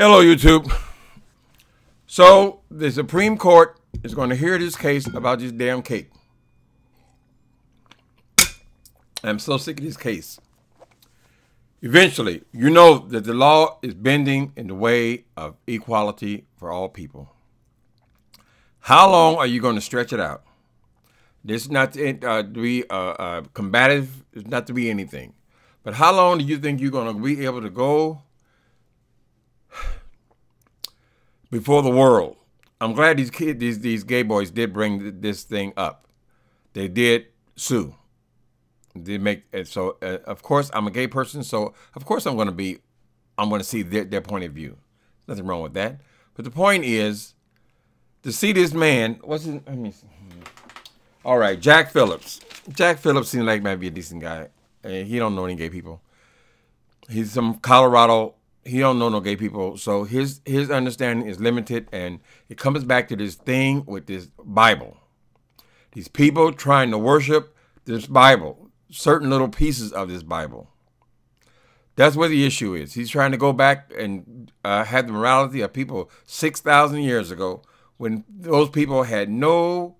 Hello, YouTube. So the Supreme Court is going to hear this case about this damn cake. I'm so sick of this case. Eventually, you know that the law is bending in the way of equality for all people. How long are you going to stretch it out? This is not to be combative. It's not to be anything. But how long do you think you're going to be able to go before the world? I'm glad these gay boys did bring this thing up. They did sue. They make it so. Of course, I'm a gay person, so of course I'm going to see their point of view. Nothing wrong with that. But the point is to see this man. What's his? Let me see. All right, Jack Phillips. Jack Phillips seems like might be a decent guy. He don't know any gay people. He's from Colorado. He don't know no gay people, so his understanding is limited, and it comes back to this thing with this Bible. These people trying to worship this Bible, certain little pieces of this Bible. That's what the issue is. He's trying to go back and have the morality of people 6,000 years ago, when those people had no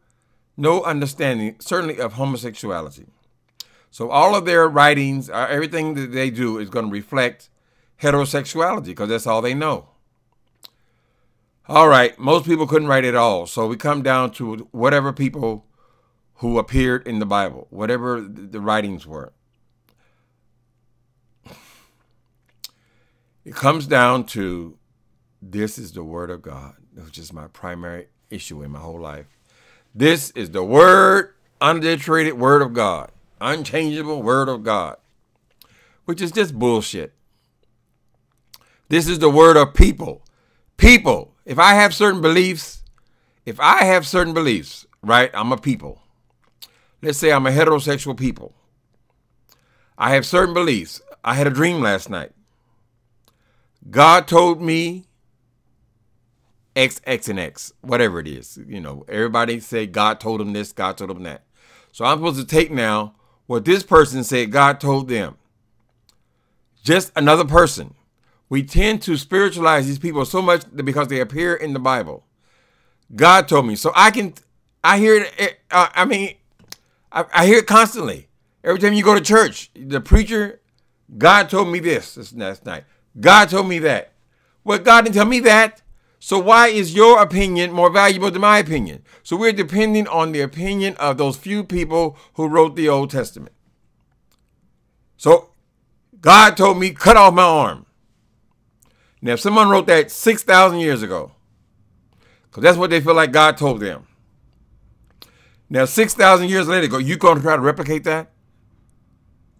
understanding, certainly of homosexuality. So all of their writings, everything that they do is going to reflect heterosexuality, because that's all they know. All right, most people couldn't write at all, so we come down to whatever people who appeared in the Bible, whatever the writings were. It comes down to, this is the Word of God, which is my primary issue in my whole life. This is the Word, unadulterated Word of God, unchangeable Word of God, which is just bullshit. This is the word of people. People. If I have certain beliefs, right, I'm a people. Let's say I'm a heterosexual people. I have certain beliefs. I had a dream last night. God told me X, X, and X, whatever it is. You know, everybody say God told them this, God told them that. So I'm supposed to take now what this person said God told them. Just another person. We tend to spiritualize these people so much because they appear in the Bible. God told me. So I hear it. I hear it constantly. Every time you go to church, the preacher, God told me this last night. God told me that. Well, God didn't tell me that. So why is your opinion more valuable than my opinion? So we're depending on the opinion of those few people who wrote the Old Testament. So God told me, cut off my arm. Now, if someone wrote that 6,000 years ago, because that's what they feel like God told them. Now, 6,000 years later, you going to try to replicate that?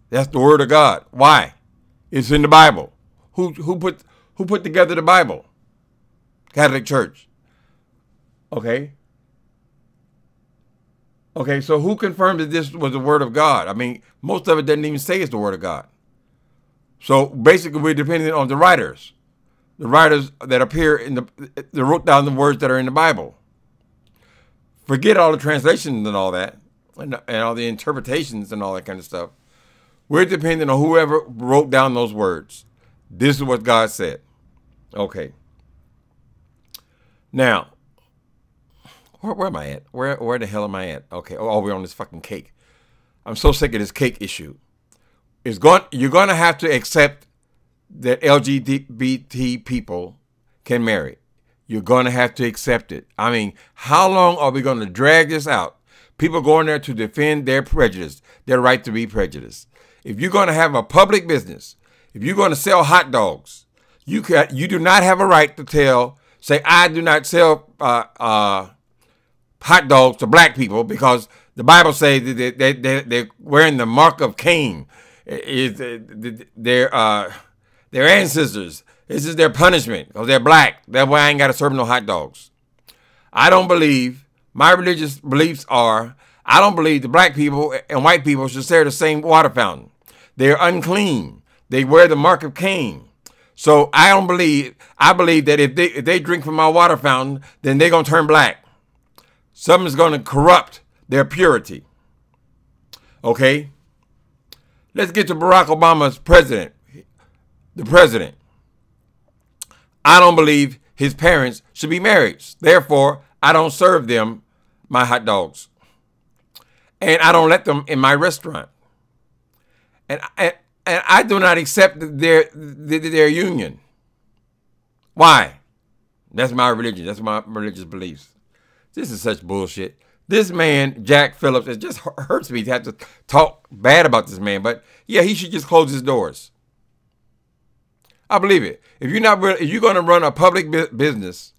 That's the Word of God. Why? It's in the Bible. Who put together the Bible? Catholic Church. Okay. Okay, so who confirmed that this was the Word of God? I mean, most of it doesn't even say it's the Word of God. So basically, we're depending on the writers. The writers that appear that wrote down the words that are in the Bible. Forget all the translations and all that, and all the interpretations and all that kind of stuff. We're dependent on whoever wrote down those words. This is what God said. Okay. Now, where am I at? Where the hell am I at? Okay. Oh, we're on this fucking cake. I'm so sick of this cake issue. You're going to have to accept that LGBT people can marry. You're going to have to accept it. I mean, how long are we going to drag this out? People going there to defend their prejudice, their right to be prejudiced. If you're going to have a public business, if you're going to sell hot dogs, you do not have a right to say, I do not sell hot dogs to black people because the Bible says that they're wearing the mark of Cain. Their ancestors, this is their punishment because they're black. That's why I ain't got to serve them no hot dogs. I don't believe, my religious beliefs are, I don't believe the black people and white people should share the same water fountain. They're unclean. They wear the mark of Cain. So I believe that if they drink from my water fountain, then they're going to turn black. Something's going to corrupt their purity. Okay? Let's get to Barack Obama's president. The president. I don't believe his parents should be married. Therefore, I don't serve them my hot dogs. And I don't let them in my restaurant. And I do not accept their union. Why? That's my religion. That's my religious beliefs. This is such bullshit. This man, Jack Phillips, it just hurts me to have to talk bad about this man. But yeah, he should just close his doors. I believe it. If you're going to run a public business,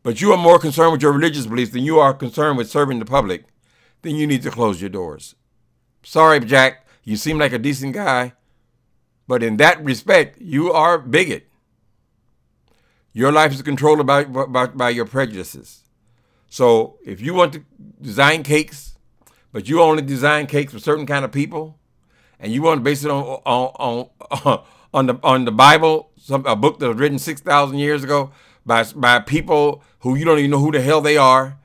but you are more concerned with your religious beliefs than you are concerned with serving the public, then you need to close your doors. Sorry, Jack. You seem like a decent guy, but in that respect, you are a bigot. Your life is controlled by your prejudices. So if you want to design cakes, but you only design cakes for certain kind of people, and you want to base it on the Bible, a book that was written 6,000 years ago by people who you don't even know who the hell they are,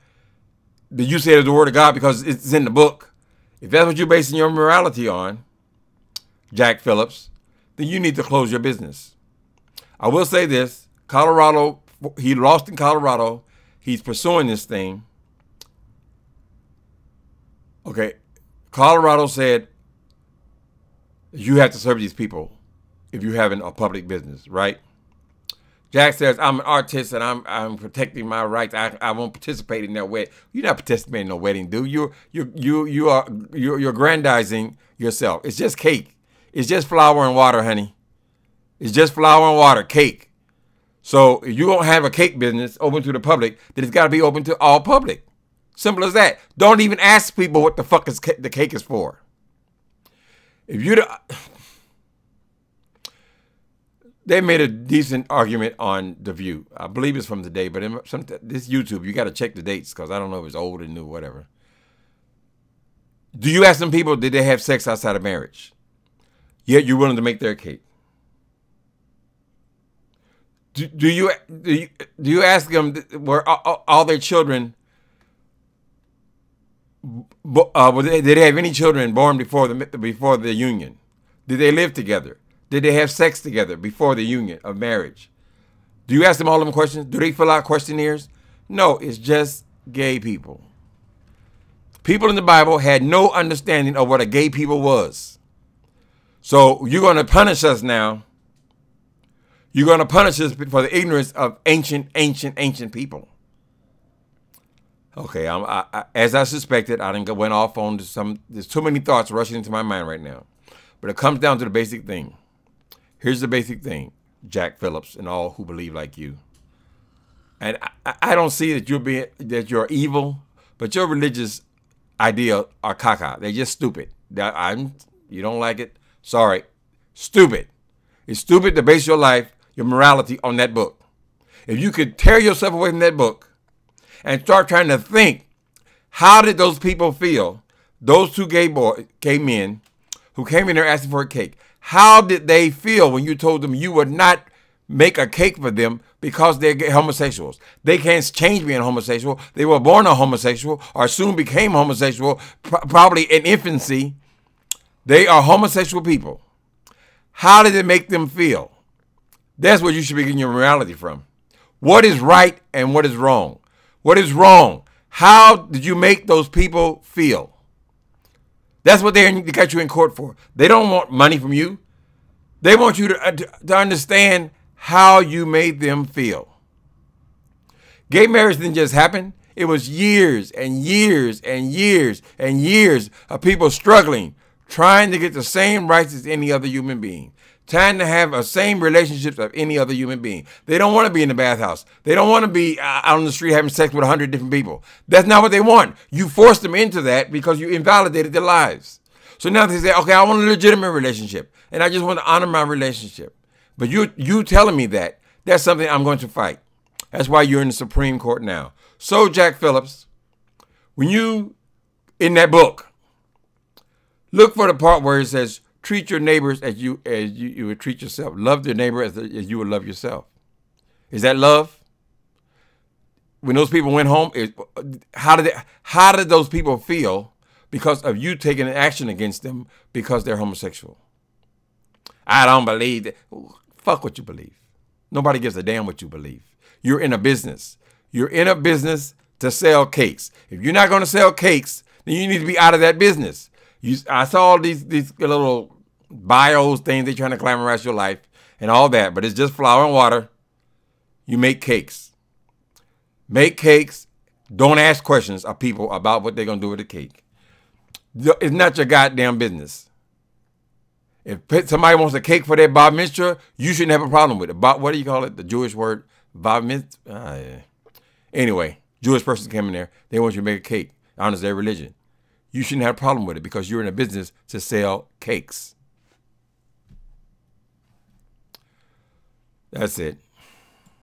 that you say is the word of God because it's in the book. If that's what you're basing your morality on, Jack Phillips, then you need to close your business. I will say this. Colorado, he lost in Colorado. He's pursuing this thing. Okay. Colorado said you have to serve these people if you're having a public business, right? Jack says, I'm an artist and I'm protecting my rights. I won't participate in that wedding. You're not participating in no wedding, dude. You're aggrandizing yourself. It's just cake. It's just flour and water, honey. It's just flour and water, cake. So if you don't have a cake business open to the public, then it's got to be open to all public. Simple as that. Don't even ask people what the fuck the cake is for. If you, they made a decent argument on The View. I believe it's from today, but this YouTube, you got to check the dates because I don't know if it's old or new, whatever. Do you ask some people, did they have sex outside of marriage? Yet you're willing to make their cake. Do you ask them, were all their children, did they have any children born before the union? Did they live together? Did they have sex together before the union of marriage? Do you ask them all them questions? Do they fill out questionnaires? No, it's just gay people. People in the Bible had no understanding of what a gay people was. So you're going to punish us now. You're going to punish us for the ignorance of ancient people. Okay, as I suspected, I didn't went off on there's too many thoughts rushing into my mind right now. But it comes down to the basic thing. Here's the basic thing, Jack Phillips and all who believe like you. And I don't see that you're evil, but your religious ideas are caca. They're just stupid. You don't like it? Sorry. Stupid. It's stupid to base your life, your morality on that book. If you could tear yourself away from that book and start trying to think, how did those people feel, those two gay men who came in there asking for a cake, how did they feel when you told them you would not make a cake for them because they're homosexuals? They can't change being homosexual. They were born a homosexual or soon became homosexual, probably in infancy. They are homosexual people. How did it make them feel? That's what you should be getting your morality from. What is right and what is wrong? What is wrong? How did you make those people feel? That's what they got you in court for. They don't want money from you. They want you to understand how you made them feel. Gay marriage didn't just happen. It was years and years and years and years of people struggling, trying to get the same rights as any other human being, trying to have the same relationships of any other human being. They don't want to be in the bathhouse. They don't want to be out on the street having sex with 100 different people. That's not what they want. You forced them into that because you invalidated their lives. So now they say, okay, I want a legitimate relationship, and I just want to honor my relationship. But you telling me that's something I'm going to fight. That's why you're in the Supreme Court now. So, Jack Phillips, when you, in that book, look for the part where it says, treat your neighbors as you would treat yourself. Love your neighbor as you would love yourself. Is that love? When those people went home, how did those people feel because of you taking an action against them because they're homosexual? I don't believe that. Fuck what you believe. Nobody gives a damn what you believe. You're in a business. You're in a business to sell cakes. If you're not going to sell cakes, then you need to be out of that business. I saw all these little bios things. They're trying to glamorize your life and all that, but it's just flour and water. You make cakes. Make cakes. Don't ask questions of people about what they're going to do with the cake. It's not your goddamn business. If somebody wants a cake for their bar mitzvah, you shouldn't have a problem with it. What do you call it? The Jewish word? Bar mitzvah? Yeah. Anyway, Jewish person came in there. They want you to make a cake. Honors their religion. You shouldn't have a problem with it because you're in a business to sell cakes. That's it.